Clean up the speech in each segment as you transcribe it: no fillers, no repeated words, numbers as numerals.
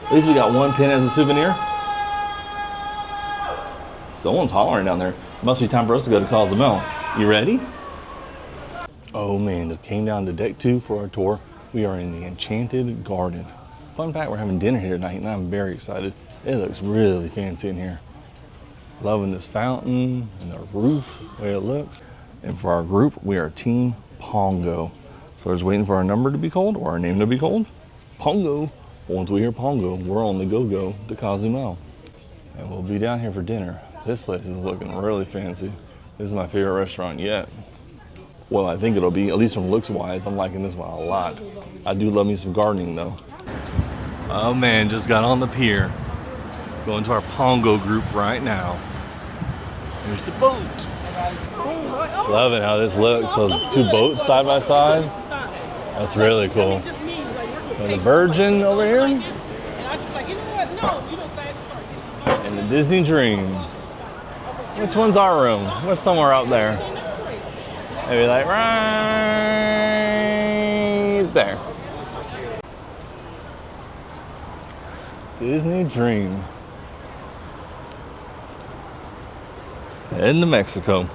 At least we got one pin as a souvenir. Someone's hollering down there. Must be time for us to go to Cozumel. You ready? Oh man, just came down to deck 2 for our tour. We are in the Enchanted Garden. Fun fact, we're having dinner here tonight and I'm very excited. It looks really fancy in here. Loving this fountain and the roof, the way it looks. And for our group, we are Team Pongo. So we're just waiting for our number to be called or our name to be called. Pongo. Once we hear Pongo, we're on the go-go to Cozumel. And we'll be down here for dinner. This place is looking really fancy. This is my favorite restaurant yet. Well, I think it'll be, at least from looks wise, I'm liking this one a lot. I do love me some gardening though. Oh man, just got on the pier. Going to our Pongo group right now. Here's the boat. Loving how this looks, those two boats side by side. That's really cool. And the Virgin over here. And the Disney Dream. Which one's our room? We're somewhere out there. Maybe like right there. Disney Dream. Heading to Mexico.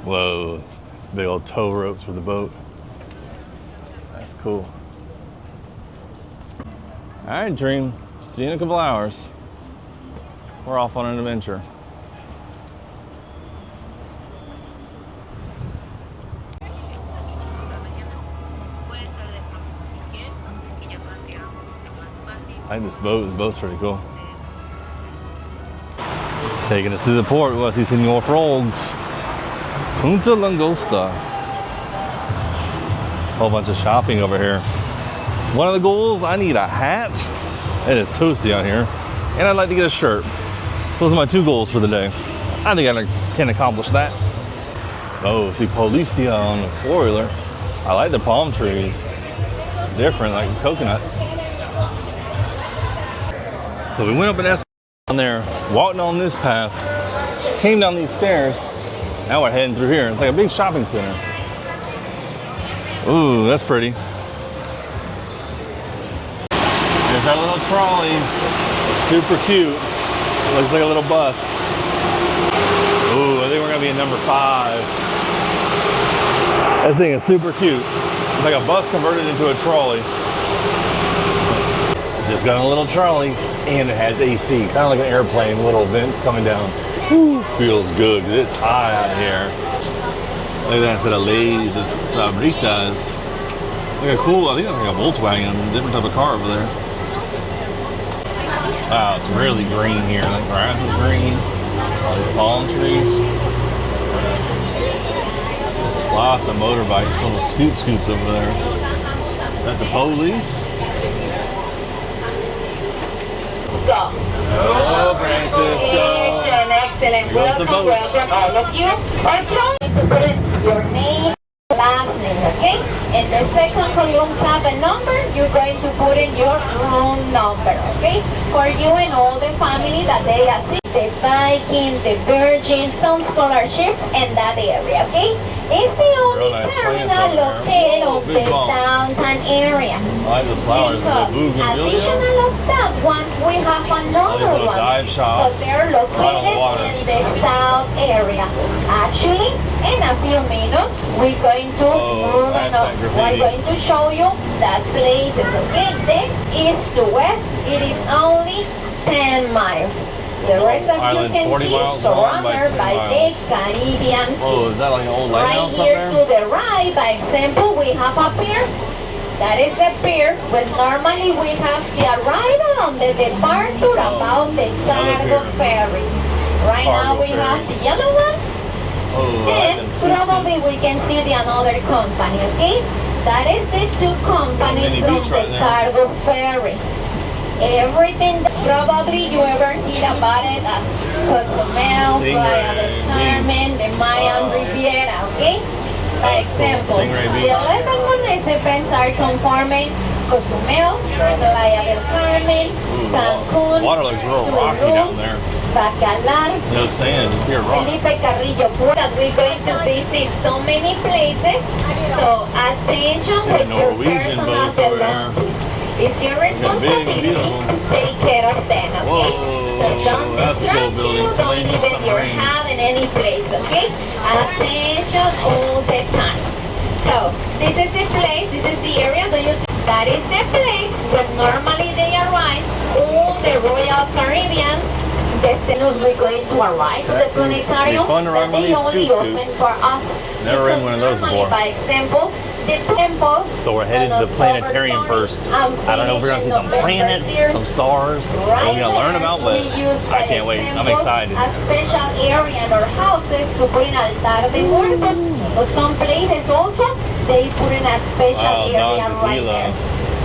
Whoa, big old tow ropes for the boat. That's cool. All right, Dream. See you in a couple hours. We're off on an adventure. I like this boat. This boat's pretty cool. Taking us through the port. We want to see Senor Frogs. Punta Langosta. Whole bunch of shopping over here. One of the goals, I need a hat. It is toasty out here. And I'd like to get a shirt. So those are my 2 goals for the day. I think I can accomplish that. Oh, see Policia on the 4-wheeler. I like the palm trees. Different, like coconuts. So we went up an escalator down there, walked on this path, came down these stairs. Now we're heading through here. It's like a big shopping center. Ooh, that's pretty. There's our little trolley. It's super cute. It looks like a little bus. Ooh, I think we're gonna be in number 5. This thing is super cute. It's like a bus converted into a trolley. Just got a little trolley and it has AC, kind of like an airplane, little vents coming down. Whew, feels good because it's hot out here. Look at that set of Lay's, Sabritas. Like a cool, I think that's like a Volkswagen, a different type of car over there. Wow, it's really green here. The grass is green. All these palm trees. Lots of motorbikes, little scoots over there. That's the police. Hello, Francisco. It's an excellent welcome all of you. I'm trying to put in your name, last name, okay? In the second column have a number, you're going to put in your room number, okay? For you and all the family that they assist, the Viking, the Virgin, some scholarships in that area, okay? It's the only terminal located of the downtown area. I like those flowers. Because additional of that one, we have another one. But they're located in the south area. Actually, in a few minutes, we're going to show you that places, okay? Then east to west, it is only 10 miles. The rest of you can see surrounded by the Caribbean Sea. Oh, is that like an old lighthouse up here there? To the right, by example, we have a pier. That is the pier, but normally we have the arrival on the departure about the cargo ferry. Right now we have the yellow one, and probably we can see the another company, okay? That is the 2 companies from the cargo ferry. Everything that probably you ever hear about it as Cozumel, Playa del Carmen, the Mayan Riviera, okay? By example, the 11 municipalities are conforming Cozumel, Playa del Carmen, Cancun, water looks real rocky down there. Bacalar, No sand, just pure rock. Felipe Carrillo Port, that we're going to visit so many places. So attention with your Norwegian personal boats over there. belongings. It's your responsibility to take care of them, okay? Whoa, So don't that's a cool distract building. you, don't Planes and leave your submarines. hand in any place, okay? Attention all the time. So this is the place, this is the area, do you see? That is the place where normally they arrive all the Royal Caribbeans. The sinners we're going to arrive to the That seems to be planetarium fun to ride that one of they these only scoot open scoots. for us. Never ridden one of those Normally, before. by example, the temple. So we're headed to the planetarium first. I don't know if we're gonna see some planets, some stars, what we're gonna learn about, but I can't wait. I'm excited. A special area in our houses to bring altar de muertos. Or some places also, they put in a special Wow, area Don right Tequila. there.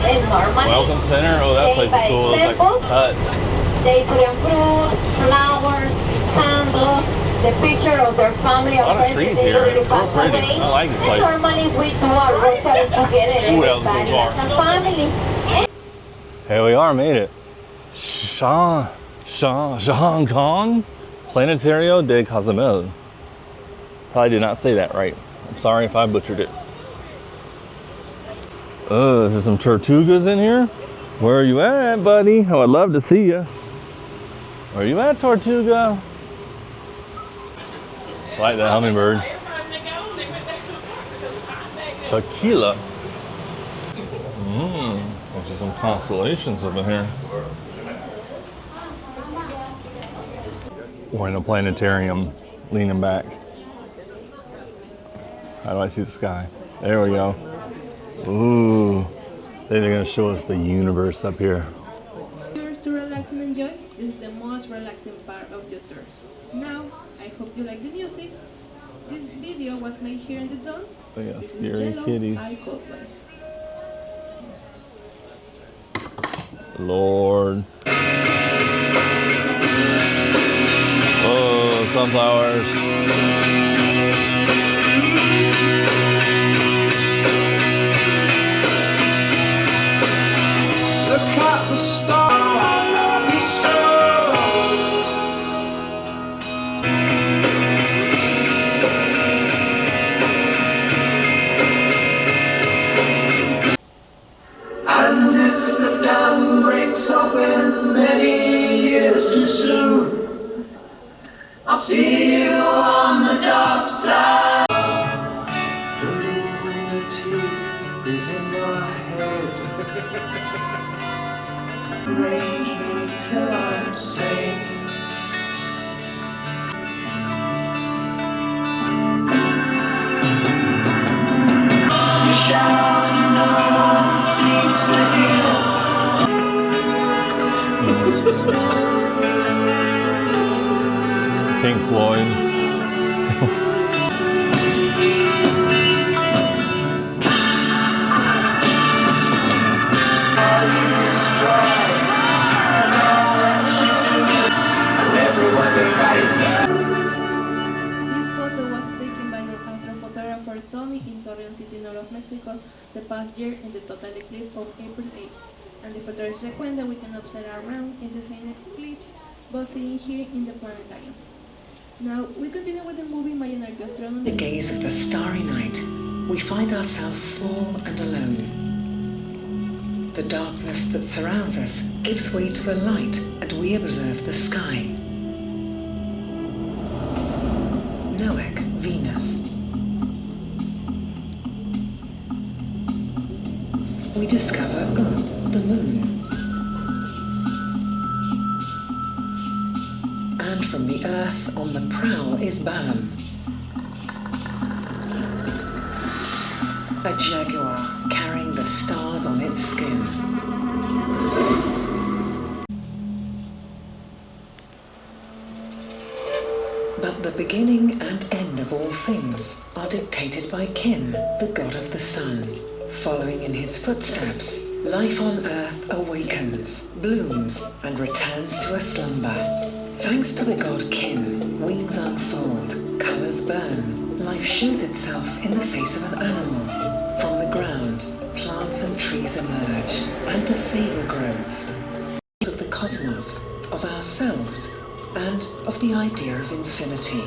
And normally, Welcome center. Oh, that they, place by is cool. It's example, like huts. they put in fruit, flowers, candles, the picture of their family A lot or of friends trees that they here. already It's real passed pretty. away. I like this And place. normally we do our rosary together, Ooh, that was a cool everybody car. as a family. And Here we are, made it. Hong Kong Planetario de Cozumel. Probably did not say that right. I'm sorry if I butchered it. There's some tortugas in here. Where are you at, buddy? I would love to see you. Where are you at, Tortuga? Like the hummingbird. Tequila. There's some constellations up in here. We're in a planetarium, leaning back. How do I see the sky? There we go. Ooh, they're gonna show us the universe up here. Yours to relax and enjoy is the most relaxing part of your tour. Now, I hope you like the music. This video was made here in the Dome. They got This is scary Jello kitties. by Coldplay. Lord. Oh, sunflowers. Look at the star, be sure. And if the dam breaks open many years too soon, I'll see you on the dark side. The lunatic is in my head. Arrange me till I'm sane. You shout, no one seems to hear. Pink Floyd. Are you destroyed? And all that you do, and everyone that fights. This photo was taken by our astrophotographer Tommy in Torreon City, north of Mexico, the past year in the total eclipse of April 8. And the photo sequence that we can observe around is the same eclipse, but seen here in the planetarium. Now, we continue with the movie Mayan Astronomy. The gaze of the starry night, we find ourselves small and alone. The darkness that surrounds us gives way to the light, and we observe the sky. Noack, Venus. We discover the moon. And from the earth on the prowl is Balaam, a jaguar carrying the stars on its skin. But the beginning and end of all things are dictated by Kim, the god of the sun. Following in his footsteps, life on earth awakens, blooms, and returns to a slumber. Thanks to the god Kim, wings unfold, colors burn, life shows itself in the face of an animal. From the ground, plants and trees emerge, and a savor grows. Of the cosmos, of ourselves, and of the idea of infinity.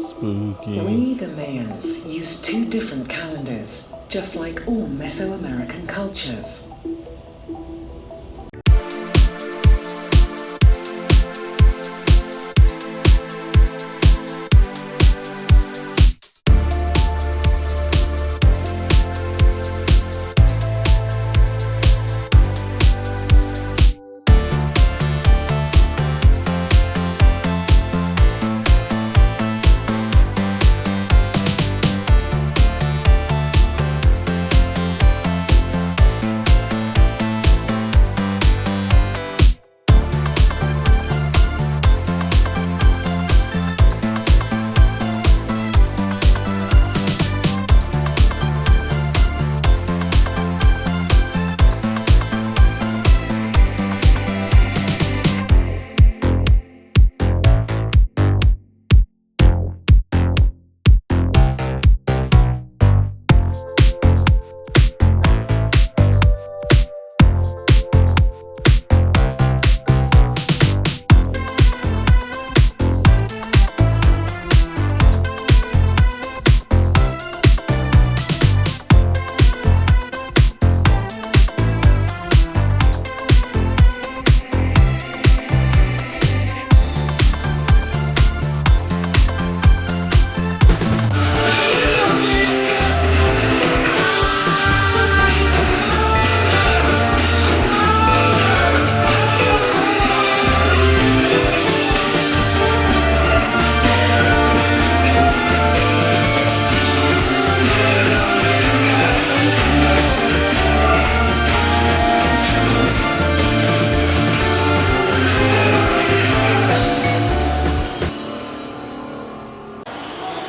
Spooky. We, the Mayans, use 2 different calendars, just like all Mesoamerican cultures.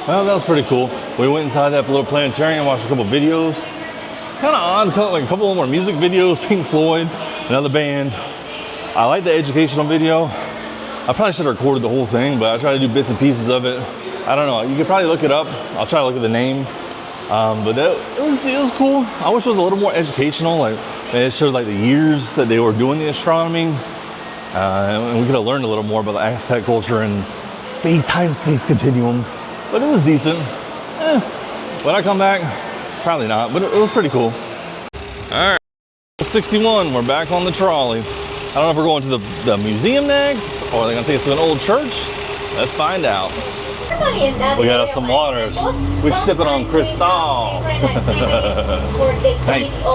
Well, that was pretty cool. We went inside that little planetarium, watched a couple videos. Kind of odd, like a couple more music videos, Pink Floyd, another band. I like the educational video. I probably should have recorded the whole thing, but I try to do bits and pieces of it. I don't know, you could probably look it up. I'll try to look at the name. But it was cool. I wish it was a little more educational. Like it showed like the years that they were doing the astronomy. And we could have learned a little more about the Aztec culture and space continuum. But it was decent. When I come back, probably not, but it was pretty cool. All right, 61, we're back on the trolley. I don't know if we're going to the museum next, or they're gonna take us to an old church. Let's find out. We got us some waters. We're sipping on Cristal. Nice.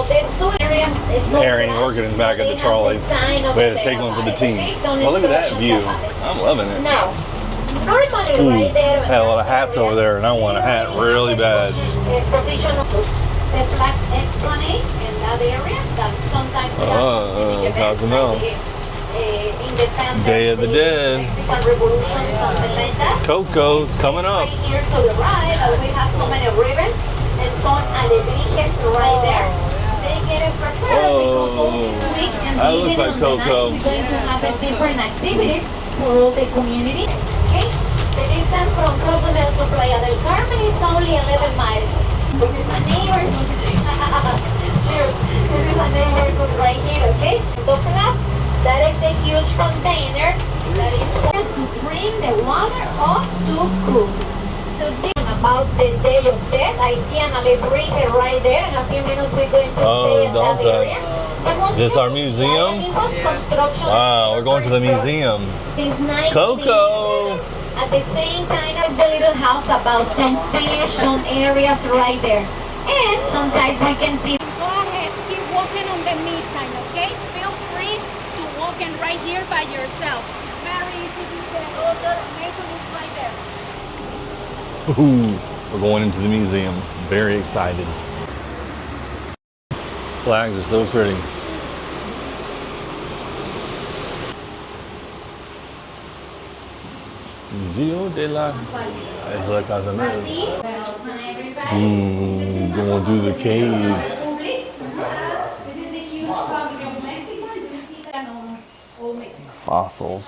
Aaron working back at the trolley. We had to take one for the team. Well, look at that view. I'm loving it. Ooh, had a lot of hats over there, and I want a hat really bad. Cozumel. Day of the Dead. Coco's coming up. Right here to the right, we have so many ribbons and some alebrijes right there. They get it prepared because all this week and That looks even like on Coco. the night, we're going to have different activities for all the community. Okay, the distance from Cozumel to Playa del Carmen is only 11 miles. This is a neighborhood. Cheers. This is a neighborhood right here, okay? Plus, that is the huge container that is going to bring the water up to cook. So about the Day of Death, I see an alebrije right there. In a few minutes we're going to stay in that area. Is this our museum? Wow, we're going to the museum. Since Coco! At the same time as the little house about some fish, some areas right there. And sometimes we can see. Go ahead, keep walking on the meantime, okay? Feel free to walk in right here by yourself. It's very easy to get all the information is right there. Ooh, we're going into the museum. Very excited. Flags are so pretty. Museo de la Isla Cozumel. Going through the caves. Fossils.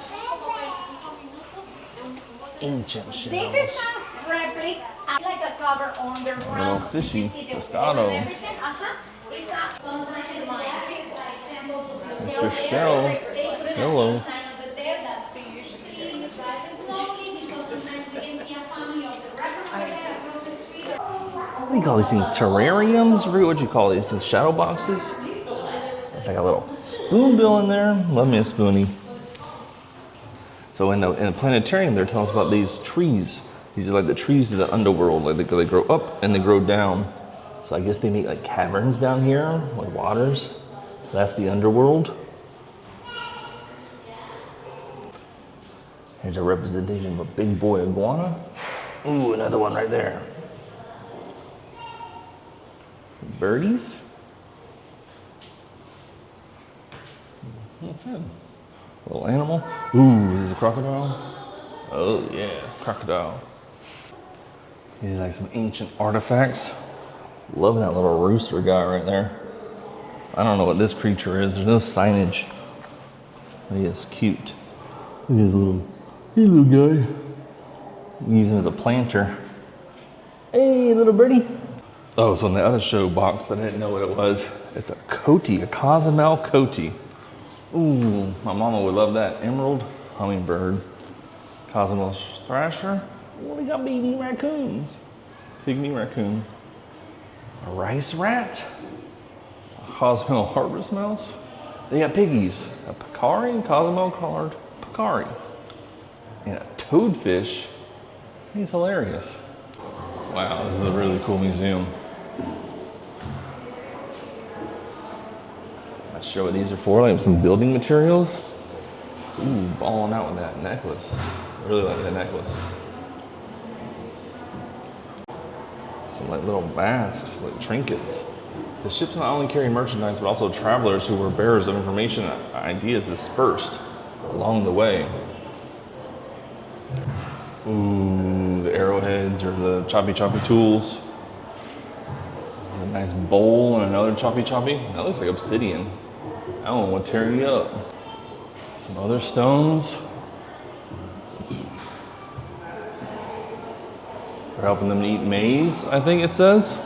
Ancient shells. This is a replica, a Like a cover underground. Little fishy, You can see the pescado. and everything. It's a sometimes it might be like simple to build. Mr. Shell. Hello. Sign over there that please drive slowly because sometimes we can see a family of the record there across the street. What do you call these things? Terrariums? I forget what you call these. These shadow boxes? There's like a little spoonbill in there. Love me a spoonie. So in the planetarium, they're telling us about these trees. These are like the trees of the underworld. Like they grow up and they grow down. So I guess they make like caverns down here with waters. So that's the underworld. Here's a representation of a big boy iguana. Ooh, another one right there. Some birdies. What's that? Little animal. Ooh, is this a crocodile? Oh yeah, crocodile. These are like some ancient artifacts. Loving that little rooster guy right there. I don't know what this creature is. There's no signage. He is cute. Look at this little guy. Use him as a planter. Hey, little birdie. Oh, so in the other show box that I didn't know what it was, it's a coati, a Cozumel coati. Ooh, my mama would love that. Emerald hummingbird. Cozumel thrasher. Oh, we got baby raccoons. Pygmy raccoon. A rice rat. A Cozumel harvest mouse. They got piggies. A peccary, Cozumel colored peccary. And a toadfish. He's hilarious. Wow, this is a really cool museum. Not sure what these are for, like some building materials. Ooh, balling out with that necklace. I really like that necklace. Some like little masks, like trinkets. So ships not only carry merchandise, but also travelers who were bearers of information and ideas dispersed along the way. Ooh, the arrowheads or the choppy tools. A nice bowl and another choppy. That looks like obsidian. I don't want to tear you up. Some other stones. They're helping them to eat maize, I think it says.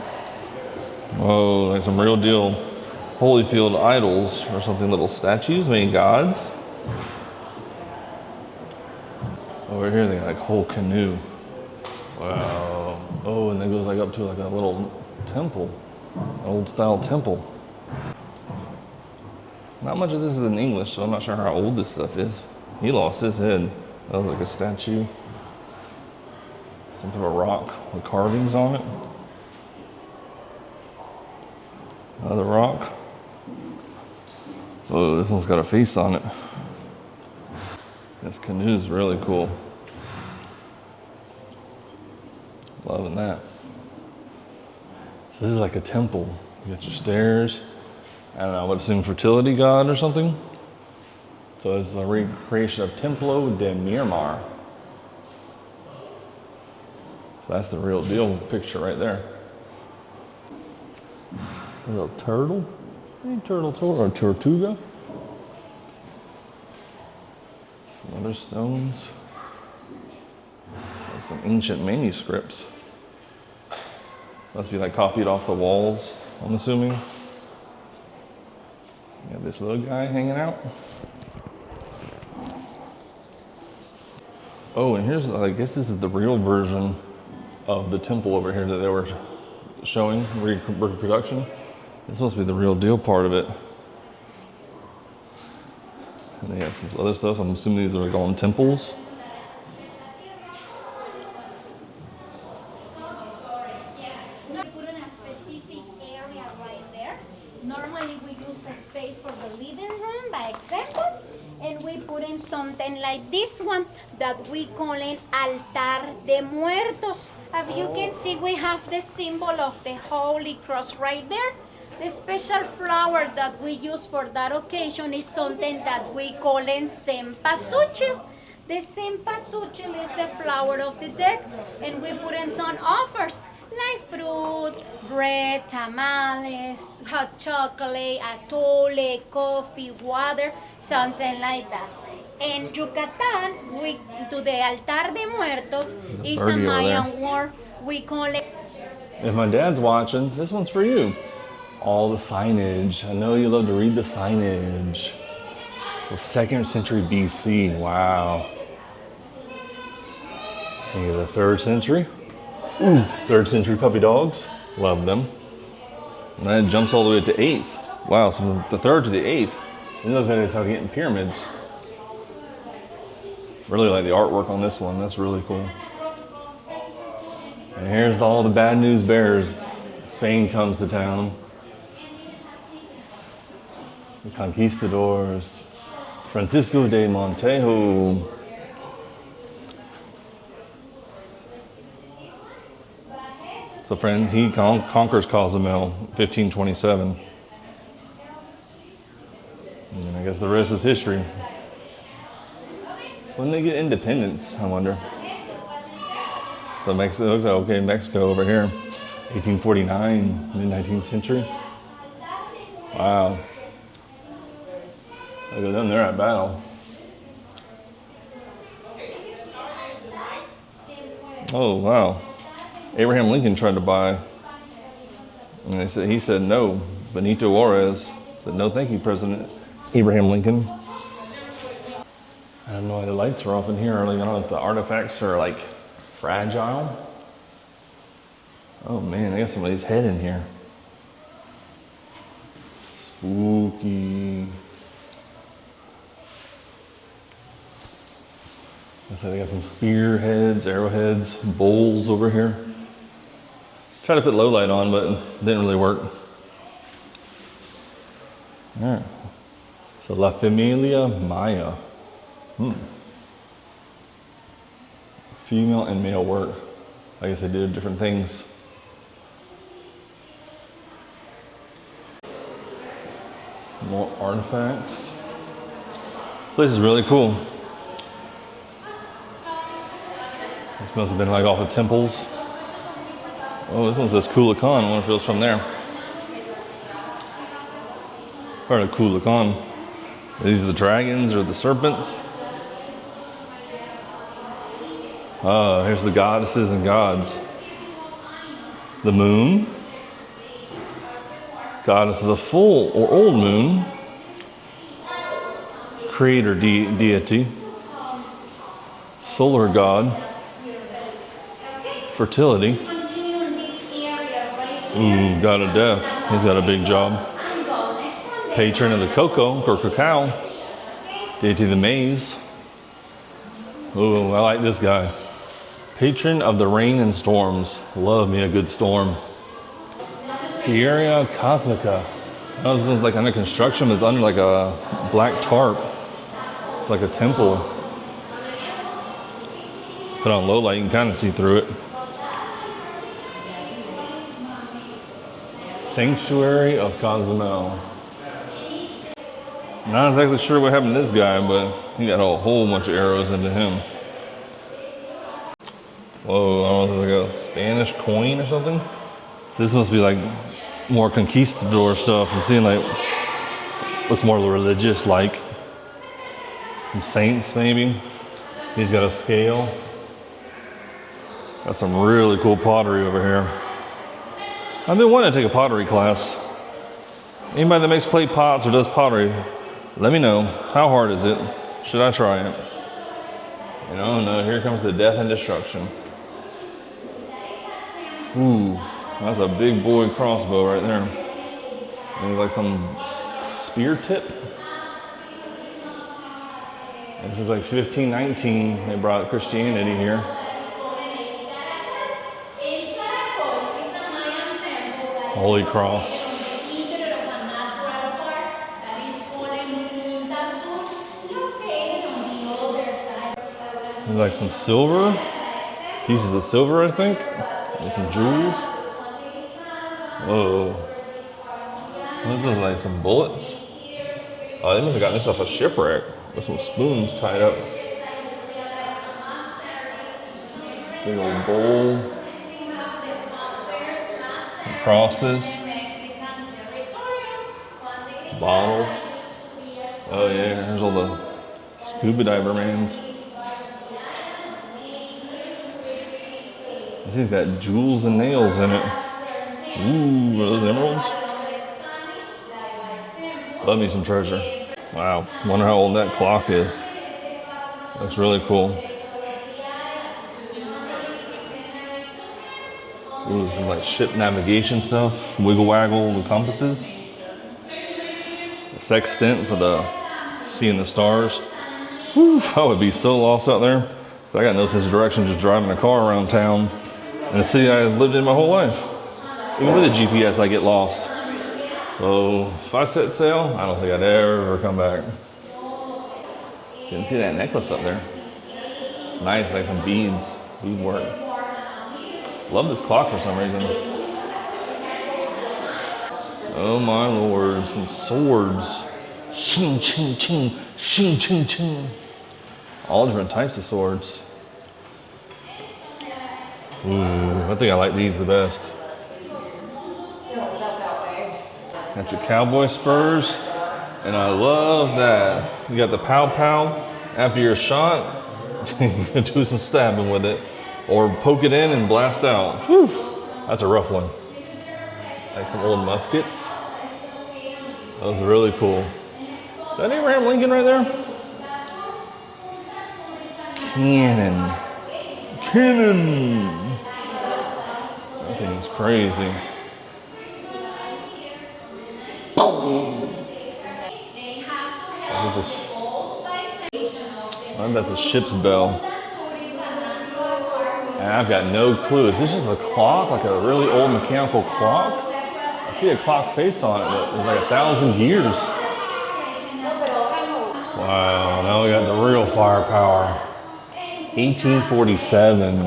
Oh, there's some real deal Holyfield idols or something, little statues, maybe gods. Over here they got like a whole canoe. Wow. Oh, and it goes like up to like a little temple, an old style temple. Not much of this is in English, so I'm not sure how old this stuff is. He lost his head. That was like a statue. Some type of rock with carvings on it. Another rock. Oh, this one's got a face on it. This canoe is really cool. Loving that. So this is like a temple. You got your stairs. I don't know, I would assume fertility god or something. So it's a recreation of Templo de Miramar. So that's the real deal picture right there. A little turtle. Any turtle or tortuga. Some other stones. Like some ancient manuscripts. Must be like copied off the walls, I'm assuming. Got this little guy hanging out. Oh, and here's, I guess this is the real version of the temple over here that they were showing, reproduction. This must be the real deal part of it. And they have some other stuff. I'm assuming these are called temples. Put in a specific area right there. Normally we use a space for the living room, by example, and we put in something like this one that we call an altar de muertos. As you can see, we have the symbol of the Holy Cross right there. The special flower that we use for that occasion is something that we call in cempasúchil. The cempasúchil is the flower of the dead, and we put in some offers like fruit, bread, tamales, hot chocolate, atole, coffee, water, something like that. In Yucatan, we do the altar de muertos is a Mayan word We collect. If my dad's watching, this one's for you. All the signage. I know you love to read the signage. So 2nd century BC. Wow. Think of the 3rd century. Ooh, 3rd century puppy dogs. Love them. And then it jumps all the way to 8th. Wow, so from the 3rd to the 8th. And those guys started getting pyramids. Really like the artwork on this one. That's really cool. And here's all the bad news bears. Spain comes to town. The conquistadors. Francisco de Montejo. So friends, he conquers Cozumel, 1527. And I guess the rest is history. When did they get independence, I wonder? So Mexico, it looks like, okay, Mexico over here. 1849, mid-19th century. Wow. Look at them, they're at battle. Oh, wow. Abraham Lincoln tried to buy, and he said no. Benito Juarez said, no, thank you, President Abraham Lincoln. I don't know why the lights are off in here. I don't know if the artifacts are like fragile. Oh man, they got somebody's head in here. Spooky. Looks like they got some spearheads, arrowheads, bowls over here. Tried to put low light on, but it didn't really work. All right. So La Familia Maya. Female and male work. I guess they did different things. More artifacts. This place is really cool. This must have been like off of temples. Oh, this one says Kukulkan. I wonder if it was from there. Part of Kukulkan. These are the dragons or the serpents. Here's the goddesses and gods. The moon. Goddess of the full or old moon. Creator deity. Solar god. Fertility. Ooh, god of death. He's got a big job. Patron of the cocoa or cacao. Deity of the maize. Ooh, I like this guy. Patron of the rain and storms. Love me a good storm. Tierra Cosmica. Oh, this one's like under construction, but it's under like a black tarp. It's like a temple. Put on low light, you can kind of see through it. Sanctuary of Cozumel. Not exactly sure what happened to this guy, but he got a whole bunch of arrows into him. Whoa, I don't know if it's like a Spanish coin or something. This must be like more conquistador stuff. I'm seeing like, looks more religious like. Some saints maybe. He's got a scale. Got some really cool pottery over here. I've been wanting to take a pottery class. Anybody that makes clay pots or does pottery, let me know. How hard is it? Should I try it? And oh no, here comes the death and destruction. Ooh, that's a big boy crossbow right there. Maybe like some spear tip. This is like 1519. They brought Christianity here. Holy Cross. There's like some silver, pieces of silver, I think. And some jewels. Whoa. This is like some bullets. Oh, they must have gotten this off a shipwreck with some spoons tied up. Big old bowl. Some crosses. Bottles. Oh yeah, here's all the scuba diver mans. He's got jewels and nails in it. Ooh, are those emeralds? Love me some treasure. Wow, wonder how old that clock is. That's really cool. Ooh, some like ship navigation stuff. Wiggle waggle the compasses. The sextant for the seeing the stars. Whew, I would be so lost out there. So I got no sense of direction just driving a car around town in a city I've lived in my whole life. Even with a GPS, I get lost. So if I set sail, I don't think I'd ever come back. Didn't see that necklace up there. It's nice, like some beads, beadwork. Love this clock for some reason. Oh my lord, some swords. Ching, ching, ching, ching, ching, ching. All different types of swords. Ooh, I think I like these the best. Got your cowboy spurs, and I love that. You got the pow pow. After you're shot, you can do some stabbing with it, or poke it in and blast out. Whew, that's a rough one. Like some old muskets. Those are really cool. Is that Abraham Lincoln right there? Cannon. Cannon. That thing's crazy. I think that's a ship's bell. And I've got no clue. Is this just a clock? Like a really old mechanical clock? I see a clock face on it, but it's like 1,000 years. Wow, now we got the real firepower. 1847.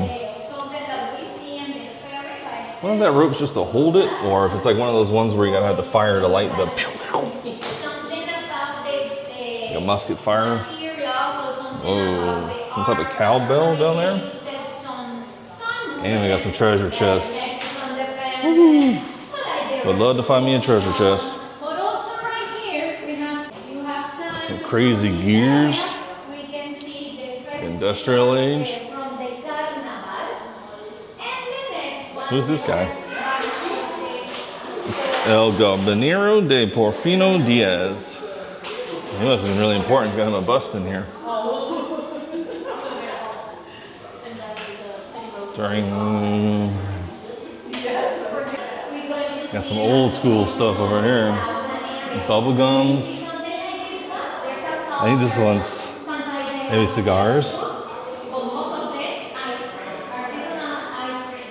I wonder if that rope's just to hold it, or if it's like one of those ones where you gotta have the fire to light the like a musket fire. Oh, some type of cowbell down there. And we got some treasure chests. Woo-hoo. Would love to find me a treasure chest. Some crazy gears. Industrial age. Who's this guy? El Gabinero de Porfino Diaz. He must have been really important. Got him a bust in here. Got some old school stuff over here. Bubble gums. I think this one's maybe cigars.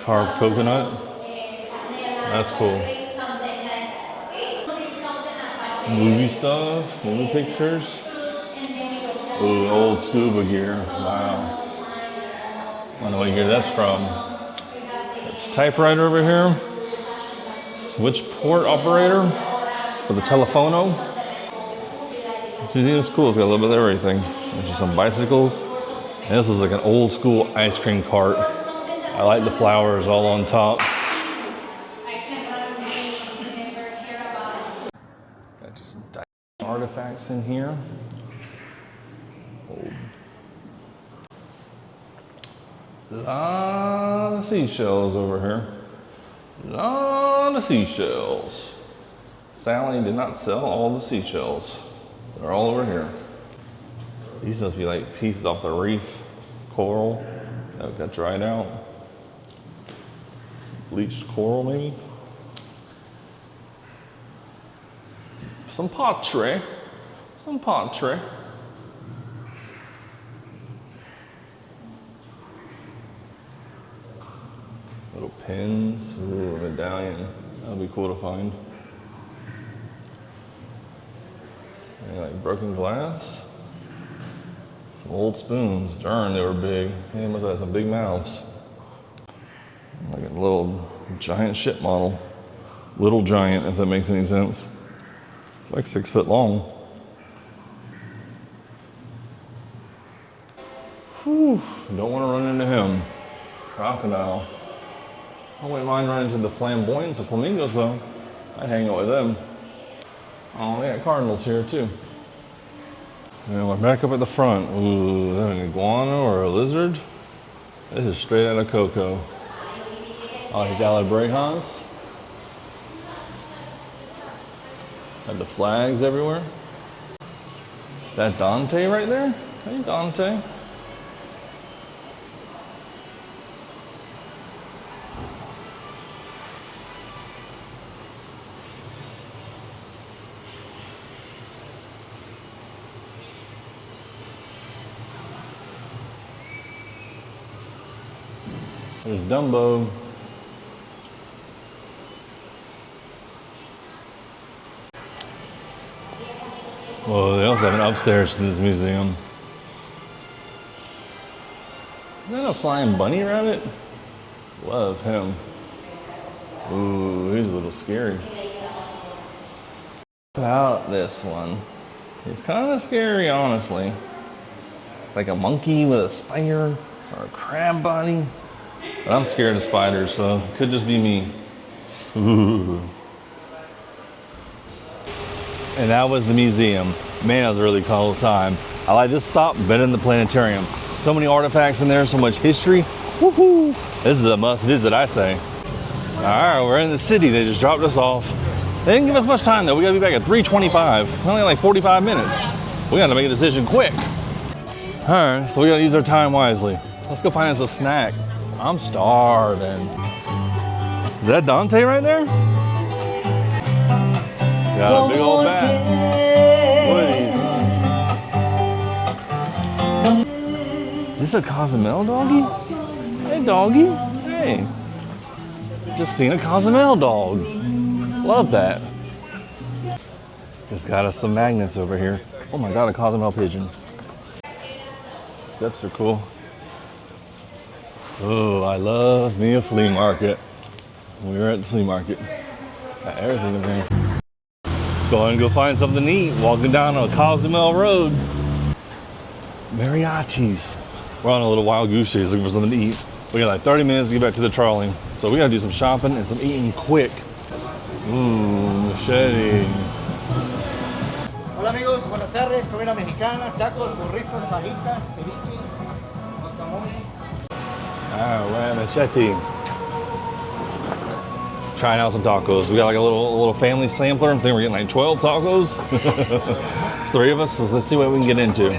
Carved coconut. That's cool. Movie stuff, movie pictures. Ooh, old scuba gear. Wow. I don't know what year that's from. That's a typewriter over here. Switch port operator for the telephono. This museum's cool. It's got a little bit of everything. There's some bicycles. And this is like an old school ice cream cart. I like the flowers all on top. Got just some artifacts in here. Old. Lot of seashells over here. Lot of seashells. Sally did not sell all the seashells. They're all over here. These must be like pieces off the reef. Coral that got dried out. Bleached coral maybe. Some pottery. Some pottery. Little pins. Ooh, a medallion. That would be cool to find. And like broken glass. Some old spoons. Darn, they were big. They must have had some big mouths. Like a little giant ship model. Little giant, if that makes any sense. It's like 6 foot long. Whew, don't want to run into him. Crocodile. I wouldn't mind running into the flamboyants of flamingos though. I'd hang out with them. Oh, they got cardinals here too. And we're back up at the front. Ooh, is that an iguana or a lizard? This is straight out of Coco. All these alebrejos. Have the flags everywhere. Is that Dante right there? Hey, Dante. There's Dumbo. Well, they also have an upstairs to this museum. Is that a flying bunny rabbit? Love him. Ooh, he's a little scary. About this one. He's kind of scary, honestly. Like a monkey with a spider or a crab body. But I'm scared of spiders, so it could just be me. Ooh. And that was the museum. Man, that was a really cool time. I like this stop better than the planetarium. So many artifacts in there, so much history. Woohoo! This is a must visit, I say. All right, we're in the city. They just dropped us off. They didn't give us much time though. We gotta be back at 3:25. Only like 45 minutes. We gotta make a decision quick. All right, so we gotta use our time wisely. Let's go find us a snack. I'm starving. Is that Dante right there? Got a big old bag. Is this a Cozumel doggy? Hey, doggy. Hey. Just seen a Cozumel dog. Love that. Just got us some magnets over here. Oh my God, a Cozumel pigeon. Steps are cool. Oh, I love me a flea market. We were at the flea market. Got everything in there. Go ahead and go find something to eat. Walking down a Cozumel road. Mariachis. We're on a little wild goose chase looking for something to eat. We got like 30 minutes to get back to the trolley. So we gotta do some shopping and some eating quick. Ooh, Machete. Hola amigos, buenas tardes. Comida mexicana, tacos, burritos, fajitas, ceviche, guacamole. Alright, we're at Machete. Trying out some tacos. We got like a little family sampler. I think we're getting like 12 tacos. It's 3 of us, so let's see what we can get into.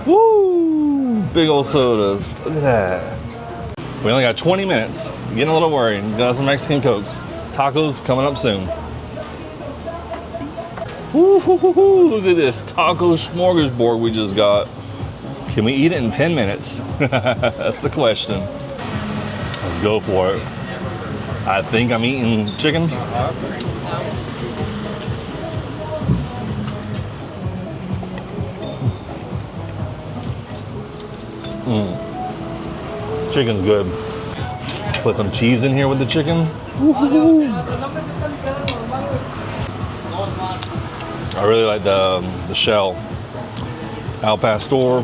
Woo! Big old sodas. Look at that. We only got 20 minutes. Getting a little worried. Got some Mexican Cokes. Tacos coming up soon. Woo-hoo-hoo-hoo. Look at this taco smorgasbord we just got. Can we eat it in 10 minutes? That's the question. Let's go for it. I think I'm eating chicken. Chicken's good. Put some cheese in here with the chicken. I really like the shell. Al Pastor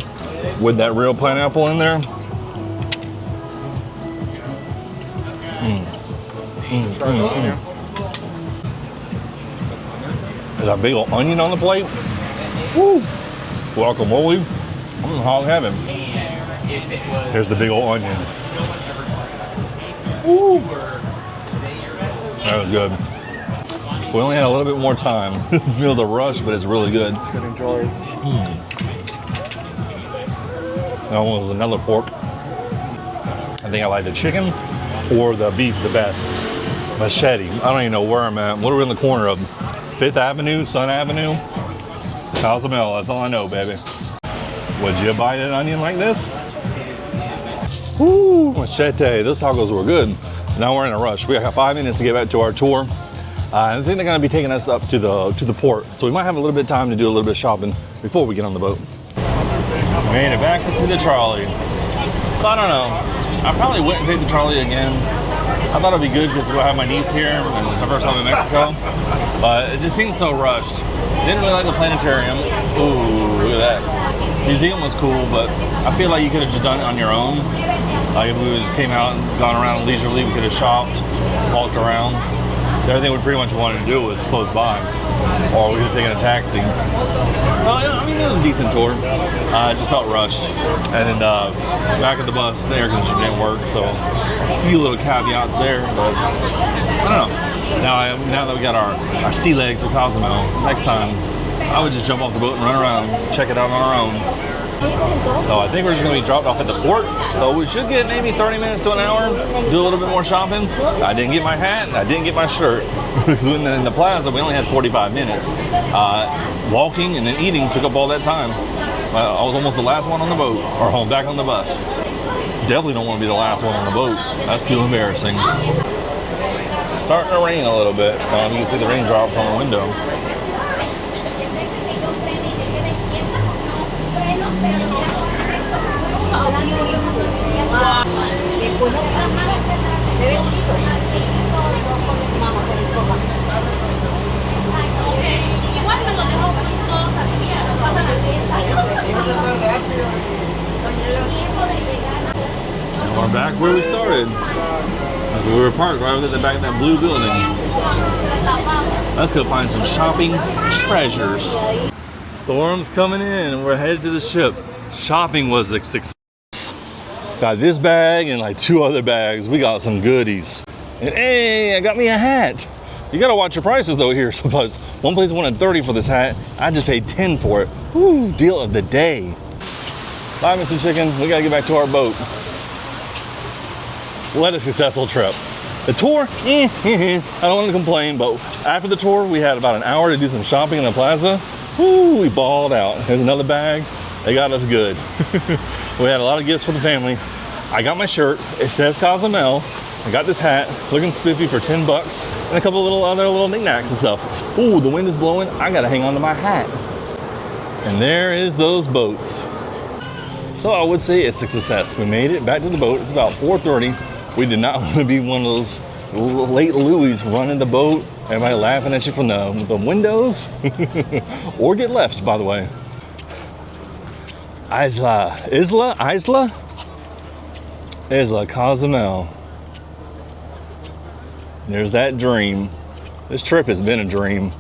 with that real pineapple in there. There's a big old onion on the plate. Woo! Guacamole. I'm in hog heaven. Here's the big old onion. Woo! That was good. We only had a little bit more time. This meal's a rush, but it's really good. Could enjoy it. That one was another pork. I think I like the chicken or the beef the best. Machete. I don't even know where I'm at. What are we in the corner of? 5th Avenue, Sun Avenue, Cozumel. That's all I know, baby. Would you bite an onion like this? Woo! Machete. Those tacos were good. Now we're in a rush. We got 5 minutes to get back to our tour. I think they're going to be taking us up to the port, so we might have a little bit of time to do a little bit of shopping before we get on the boat. Made it back to the trolley. So I don't know. I probably wouldn't take the trolley again. I thought it'd be good because we'll have my niece here, and it's our first time in Mexico. But it just seemed so rushed. Didn't really like the planetarium. Ooh, look at that. Museum was cool, but I feel like you could have just done it on your own. Like if we just came out and gone around leisurely, we could have shopped, walked around. everything we pretty much wanted to do was close by, or we could have taken a taxi. So, I mean, it was a decent tour. I just felt rushed. And then back at the bus, the air conditioning didn't work, so a few little caveats there, but I don't know. Now that we got our sea legs with Cozumel, next time I would just jump off the boat and run around, check it out on our own. So I think we're just gonna be dropped off at the port. So we should get maybe 30 minutes to an hour, do a little bit more shopping. I didn't get my hat, and I didn't get my shirt. Because in the plaza, we only had 45 minutes. Walking and then eating took up all that time. I was almost the last one on the boat, or home back on the bus. Definitely don't want to be the last one on the boat. That's too embarrassing. Starting to rain a little bit. You can see the raindrops on the window. And we're back where we started. As we were parked right at the back of that blue building. Let's go find some shopping treasures. Storm's coming in and we're headed to the ship. Shopping was a success. Got this bag and like 2 other bags. We got some goodies. And hey, I got me a hat. You gotta watch your prices though here. Suppose one place wanted 30 for this hat. I just paid 10 for it. Woo, deal of the day. Bye, Mr. Chicken. We gotta get back to our boat. We had a successful trip. The tour, I don't want to complain, but after the tour, we had about an hour to do some shopping in the plaza. Woo, we balled out. Here's another bag. They got us good. We had a lot of gifts for the family. I got my shirt. It says Cozumel. I got this hat, looking spiffy for 10 bucks, and a couple little other little knickknacks and stuff. Ooh, the wind is blowing. I gotta hang on to my hat. And there is those boats. So I would say it's a success. We made it back to the boat. It's about 4:30. We did not want to be one of those late Louis running the boat, everybody laughing at you from the windows, or get left, by the way. Isla Cozumel. There's that dream. This trip has been a dream.